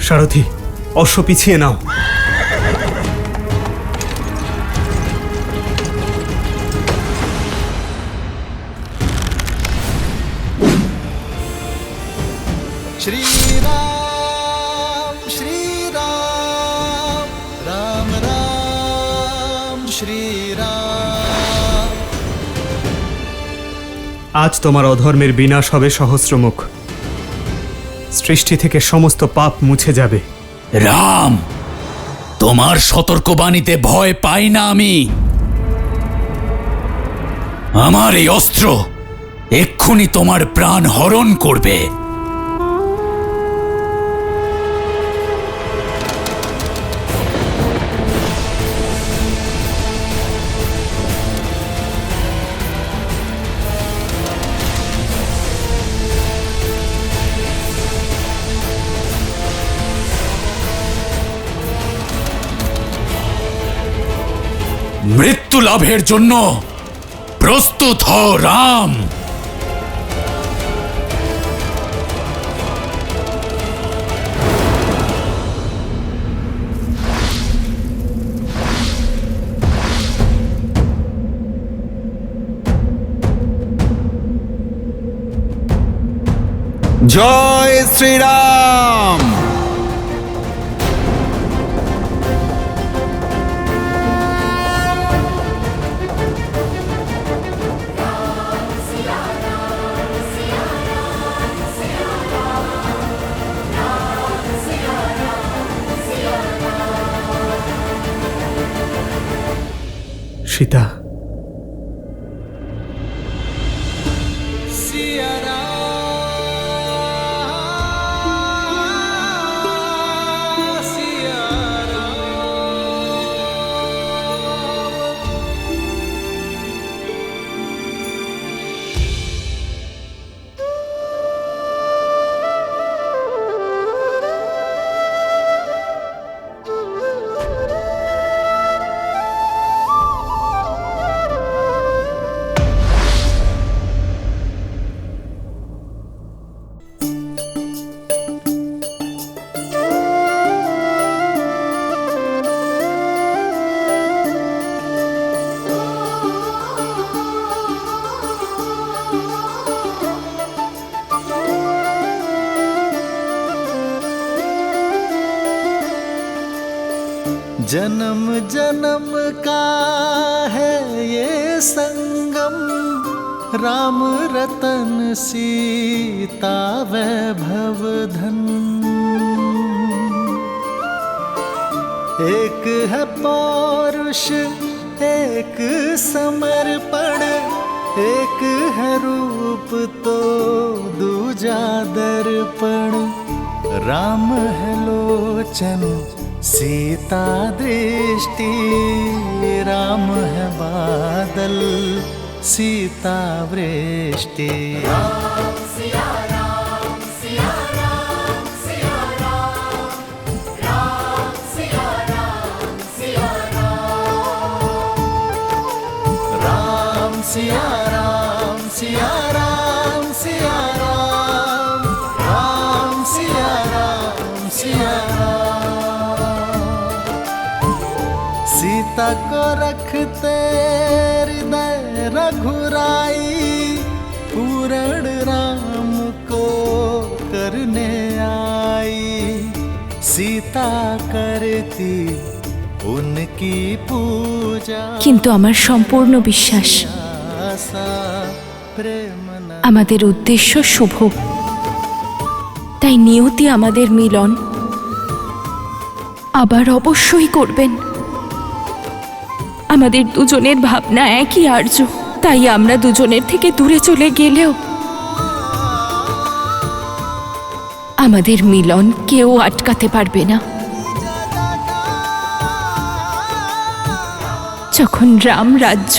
সারথি, অশ্ব পিছিয়ে নাও। श्रीराम श्रीराम राम राम श्रीराम। আজ তোমার অধর্মের বিনাশ হবে সহস্রমুখ। সৃষ্টি থেকে সমস্ত পাপ মুছে যাবে। রাম, তোমার সতর্কবাণীতে ভয় পাই না আমি। আমার এই অস্ত্র এক্ষুনি তোমার প্রাণ হরণ করবে। মৃত্যু লাভের জন্য প্রস্তুত হও রাম। जय श्री राम। সীতা, जन्म जन्म का है ये संगम, राम रतन सीता वैभव धन। एक है पौरुष एक समर्पण, एक है रूप तो दूजा दर्पण। राम है लोचन सीता दृष्टि, राम है बादल सीता वृष्टि। राम सिया राम सिया राम सिया राम, राम सिया राम सिया राम, राम सिया राम सिया राम सिया राम, राम सिया राम सिया राम। सीता को रखते हृदय रघुराई, पूर्ण राम को करने आई। सीता करती उनकी पूजा, কিন্তু আমার সম্পূর্ণ বিশ্বাস আমাদের উদ্দেশ্য শুভ, তাই নিয়তি আমাদের মিলন আবার অবশ্যই করবেন। আমাদের দুজনের ভাবনা একই আর্য, তাই আমরা দুজনের থেকে দূরে চলে গেলেও আমাদের মিলন কেউ আটকাতে পারবে না। যখন রাম রাজ্য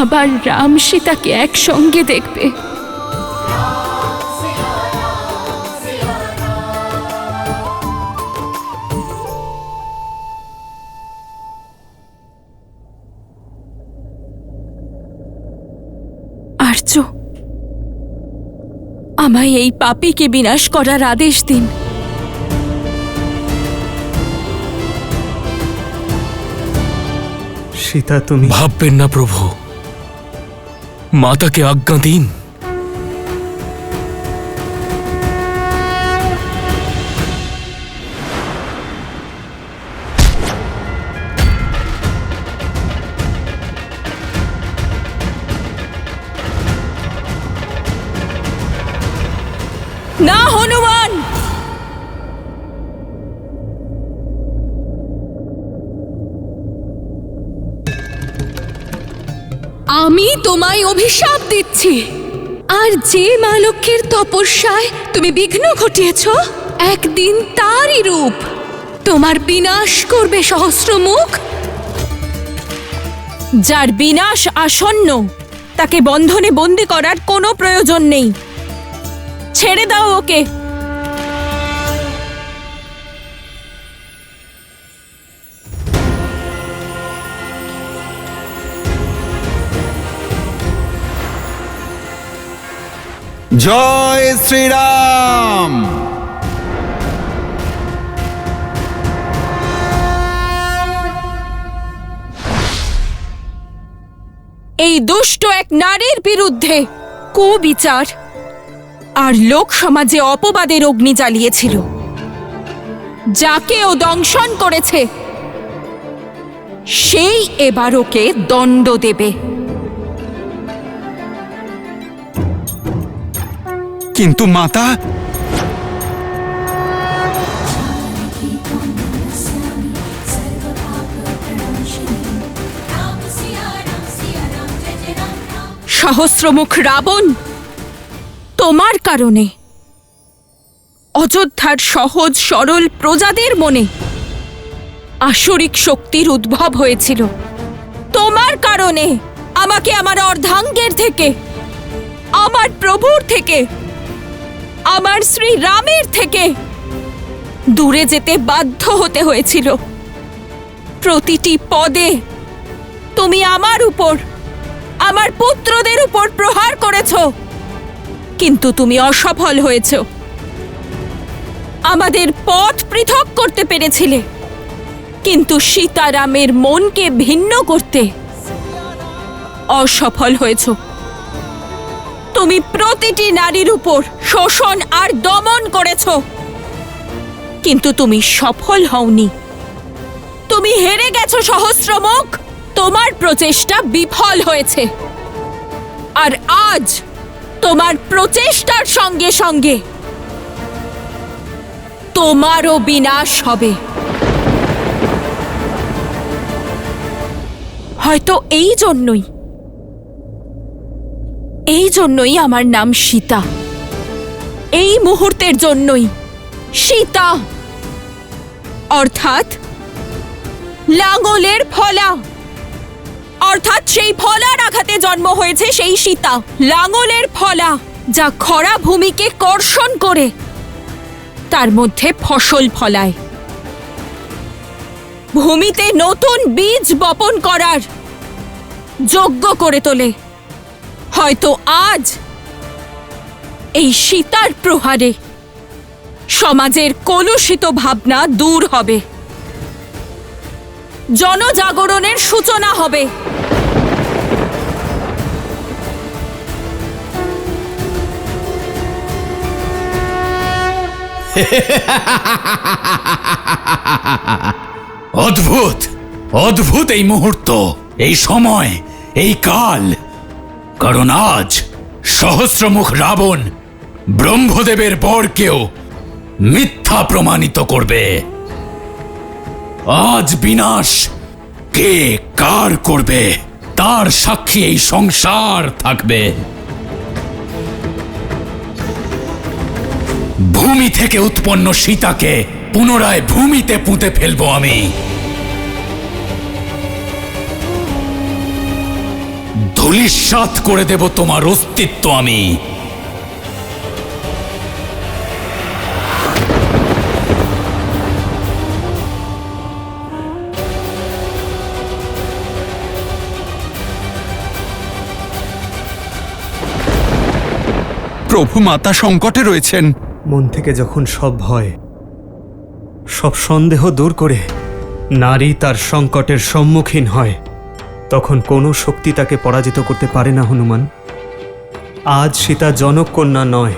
আবার রাম সীতাকে একসঙ্গে দেখবে, আমায় এই পাপীকে বিনাশ করার আদেশ দিন। সীতা, তুমি ভাববেন না প্রভু, মাতাকে আজ্ঞা দিন। না হনুমান, আমি তোমায় অভিশাপ দিচ্ছি। আর যে মা লক্ষ্মীর তপস্যায় তুমি বিঘ্ন ঘটিয়েছ, একদিন তারই রূপ তোমার বিনাশ করবে সহস্রমুখ। যার বিনাশ আসন্ন, তাকে বন্ধনে বন্দী করার কোনো প্রয়োজন নেই। ছেড়ে দাও ওকে। জয় শ্রীরাম। এই দুষ্ট এক নারীর বিরুদ্ধে কুবিচার আর লোক সমাজে অপবাদের অগ্নি জ্বালিয়েছিল। যাকে ও দংশন করেছে, সেই এবার ওকে দণ্ড দেবে। কিন্তু মাতা, সহস্রমুখ রাবণ, তোমার কারণে অযোধ্যার সহজ সরল প্রজাদের মনে আসরিক শক্তির উদ্ভব হয়েছিল। তোমার কারণে আমাকে আমার অর্ধাঙ্গের থেকে, আমার প্রভুর থেকে, আমার শ্রী রামের থেকে দূরে যেতে বাধ্য হতে হয়েছিল। প্রতিটি পদে তুমি আমার উপর, আমার পুত্রদের উপর প্রহার করেছ, কিন্তু তুমি অসফল হয়েছ। আমাদের পথ পৃথক করতে পেরেছিলে, কিন্তু সীতারামের মনকে ভিন্ন করতে অসফল হয়েছ। তুমি প্রতিটি নারীর উপর শোষণ আর দমন করেছ, কিন্তু তুমি সফল হওনি। তুমি হেরে গেছো সহস্রমুখ। তোমার প্রচেষ্টা বিফল হয়েছে, আর আজ তোমার প্রচেষ্টার সঙ্গে সঙ্গে তোমারও বিনাশ হবে। হয়তো এই জন্যই আমার নাম সীতা। এই মুহূর্তের জন্যই সীতা, অর্থাৎ লাঙলের ফলা, অর্থাৎ সেই ফলার আঘাতে জন্ম হয়েছে সেই সীতা। লাঙলের ফলা, যা খরা ভূমিকে কর্ষণ করে তার মধ্যে ফসল ফলায়, ভূমিতে নতুন বীজ বপন করার যোগ্য করে তোলে। হয়তো আজ এই সীতার প্রহারে সমাজের কলুষিত ভাবনা দূর হবে, জনজাগরণের সূচনা হবে। অদ্ভুত, অদ্ভুত এই মুহূর্ত, এই সময়, এই কাল। কারণ আজ সহস্রমুখ রাবণ ব্রহ্মদেবের বরকেও মিথ্যা প্রমাণিত করবে। আজ বিনাশ কে কার করবে, তার সাক্ষী এই সংসার থাকবে। ভূমি থেকে উৎপন্ন সীতাকে পুনরায় ভূমিতে পুঁতে ফেলবো আমি। ধূলিসাৎ করে দেব তোমার অস্তিত্ব আমি। প্রভু মাতা সংকটে রয়েছেন। মন থেকে যখন সব ভয়, সব সন্দেহ দূর করে নারী তার সংকটের সম্মুখীন হয়, তখন কোনো শক্তি তাকে পরাজিত করতে পারে না হনুমান। আজ সীতা জনক কন্যা নয়,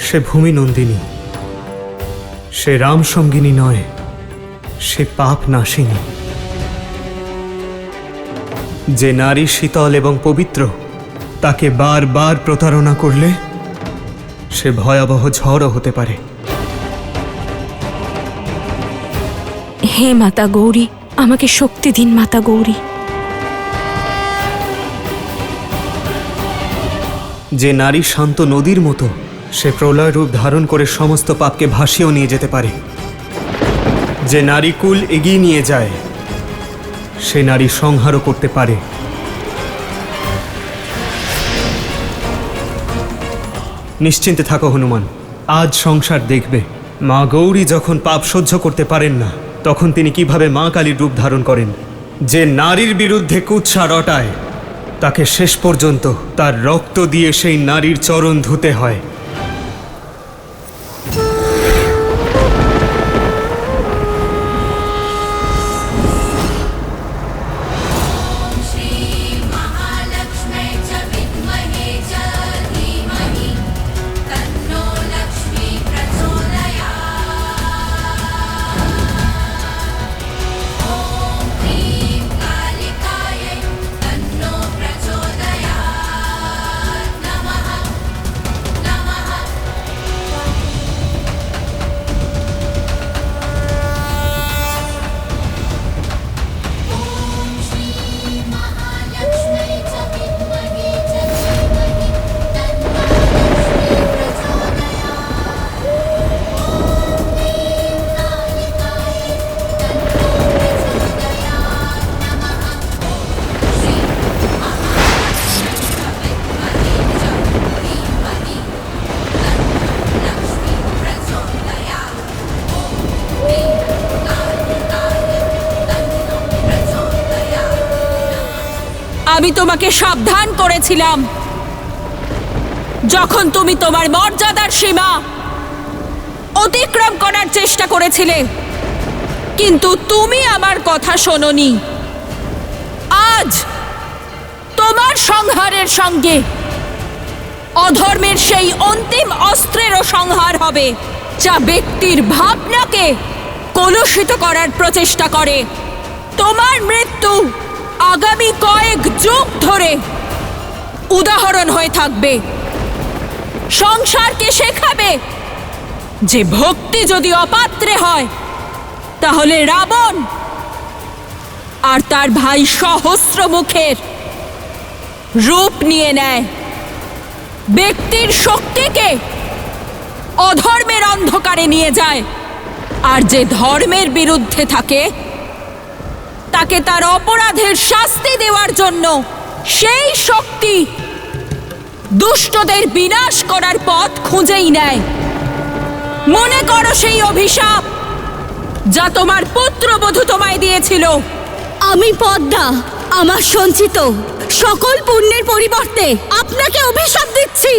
সে ভূমি নন্দিনী, সে রাম সঙ্গিনী নয়, সে পাপ নাশিনী। যে নারী শীতল এবং পবিত্র, তাকে বারবার প্রতারণা করলে সে ভয়াবহ ঝড়ও হতে পারে। হে মাতা গৌরী, আমাকে শক্তি দিন মাতা গৌরী। যে নারী শান্ত নদীর মতো, সে প্রলয় রূপ ধারণ করে সমস্ত পাপকে ভাসিয়েও নিয়ে যেতে পারে। যে নারী কুল এগিয়ে নিয়ে যায়, সে নারী সংহারও করতে পারে। নিশ্চিন্তে থাকো হনুমান, আজ সংসার দেখবে মা গৌরী যখন পাপ সহ্য করতে পারেন না, তখন তিনি কিভাবে মা কালীর রূপ ধারণ করেন। যে নারীর বিরুদ্ধে কুৎসা রটায়, তাকে শেষ পর্যন্ত তার রক্ত দিয়ে সেই নারীর চরণ ধুতে হয়। আমি তোমাকে সাবধান করেছিলাম যখন তুমি তোমার মর্যাদার সীমা অতিক্রম করার চেষ্টা করেছিলে, কিন্তু তুমি আমার কথা শোনোনি। আজ তোমার সংহারের সঙ্গে অধর্মের সেই অন্তিম অস্ত্রেরও সংহার হবে, যা ব্যক্তির ভাবনাকে কলুষিত করার প্রচেষ্টা করে। তোমার মৃত্যু আগামী কয়েক যুগ ধরে উদাহরণ হয়ে থাকবে, সংসারকে শেখাবে যে ভক্তি যদি অপাত্রে হয়, তাহলে রাবণ আর তার ভাই সহস্রমুখের রূপ নিয়ে নেয়। ব্যক্তির শক্তিকে অধর্মের অন্ধকারে নিয়ে যায়, আর যে ধর্মের বিরুদ্ধে থাকে তাকে তার অপরাধের শাস্তি দেওয়ার জন্য সেই শক্তি দুষ্টদের বিনাশ করার পথ খুঁজেই নেয়। মনে করো সেই অভিশাপ যা তোমার পুত্রবধূ তোমায় দিয়েছিল। আমি পদ্মা আমার সঞ্চিত সকল পুণ্যের পরিবর্তে আপনাকে অভিশাপ দিচ্ছি।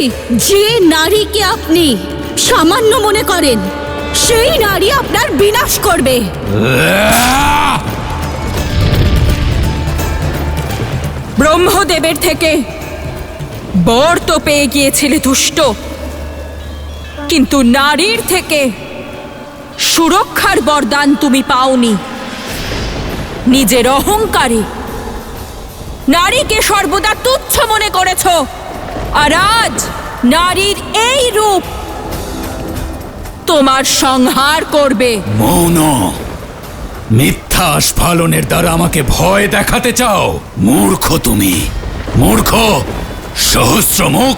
যে নারীকে আপনি সামান্য মনে করেন, সেই নারী আপনার বিনাশ করবে। ব্রহ্মদেবের থেকে বর তো পেয়ে গিয়েছিলে দুষ্ট, কিন্তু নারীর থেকে সুরক্ষার বরদান তুমি পাওনি। নিজের অহংকারে নারীকে সর্বদা তুচ্ছ মনে করেছ, আর আজ নারীর এই রূপ তোমার সংহার করবে। মৌন, মিথ্যা আস্ফালনের দ্বারা আমাকে ভয় দেখাতে চাও? মূর্খ তুমি, মূর্খ। সহস্রমুখ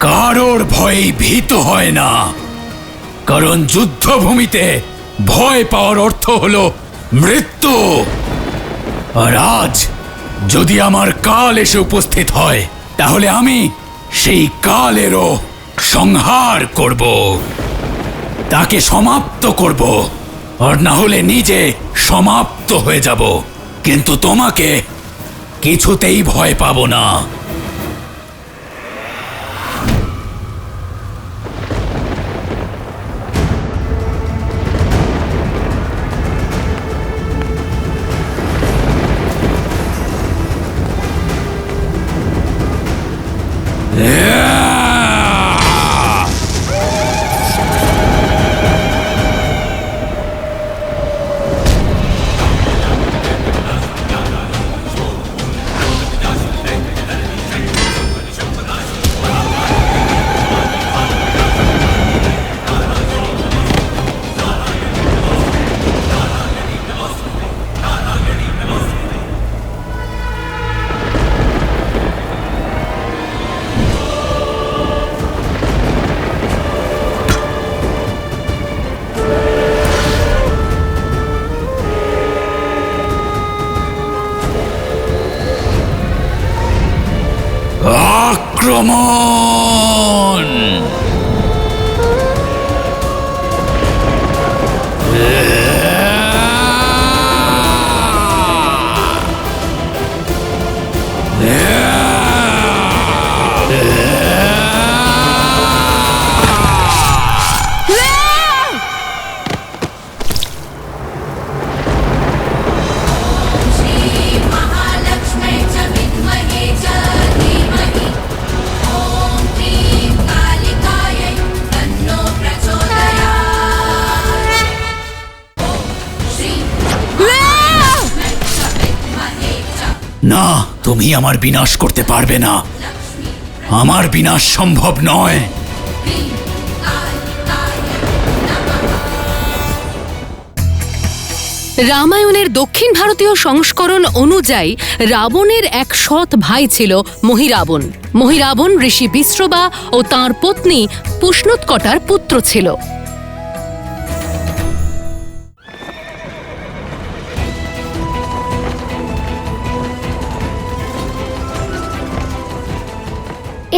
কারোর ভয়ে ভীত হয় না, কারণ যুদ্ধভূমিতে ভয় পাওয়ার অর্থ হলো মৃত্যু। আর আজ যদি আমার কাল এসে উপস্থিত হয়, তাহলে আমি সেই কালেরও সংহার করব, তাকে সমাপ্ত করব, আর না হলে নিজে সমাপ্ত হয়ে যাব। কিন্তু তোমাকে কিছুতেই ভয় পাবো না। আগমন। না, তুমি আমার বিনাশ করতে পারবে না। আমার বিনাশ সম্ভব নয়। রামায়ণের দক্ষিণ ভারতীয় সংস্করণ অনুযায়ী রাবণের এক সৎ ভাই ছিল মহিরাবণ। মহিরাবণ ঋষি বিশ্রবা ও তাঁর পত্নী পুষ্ণুৎকটার পুত্র ছিল।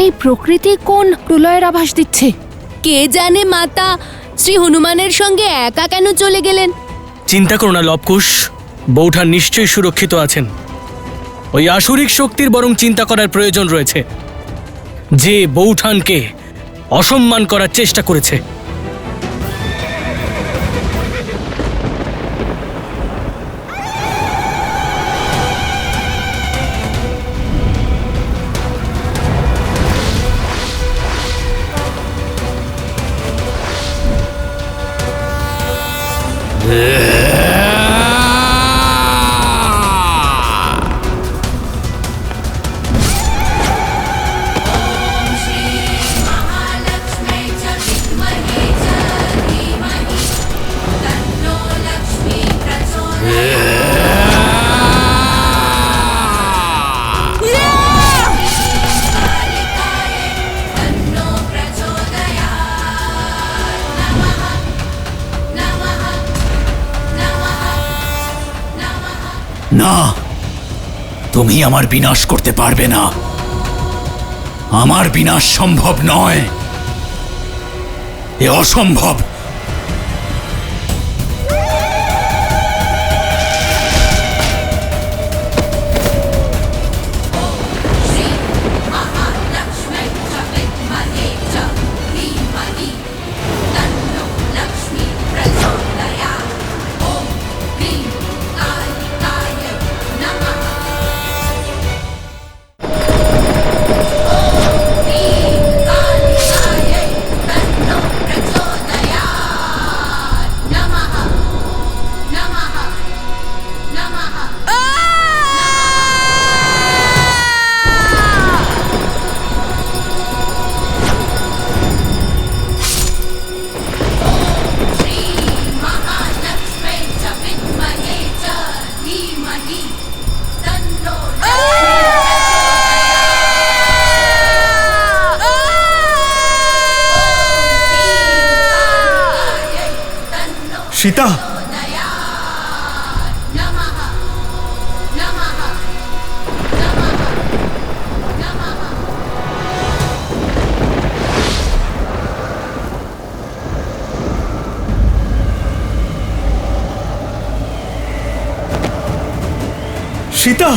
এই প্রকৃতি কোন প্রলয়ের আভাস দিচ্ছে? কে জানে মাতা, শ্রী হনুমানের সঙ্গে একা কেন চলে গেলেন? চিন্তা করো না লবকুশ, বৌঠান নিশ্চয়ই সুরক্ষিত আছেন। ওই আসুরিক শক্তির বরং চিন্তা করার প্রয়োজন রয়েছে, যে বৌঠানকে অসম্মান করার চেষ্টা করেছে। না, তুমি আমার বিনাশ করতে পারবে না। আমার বিনাশ সম্ভব নয়, এ অসম্ভব। সীতা, সীতা,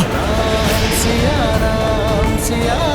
सिया राम सिया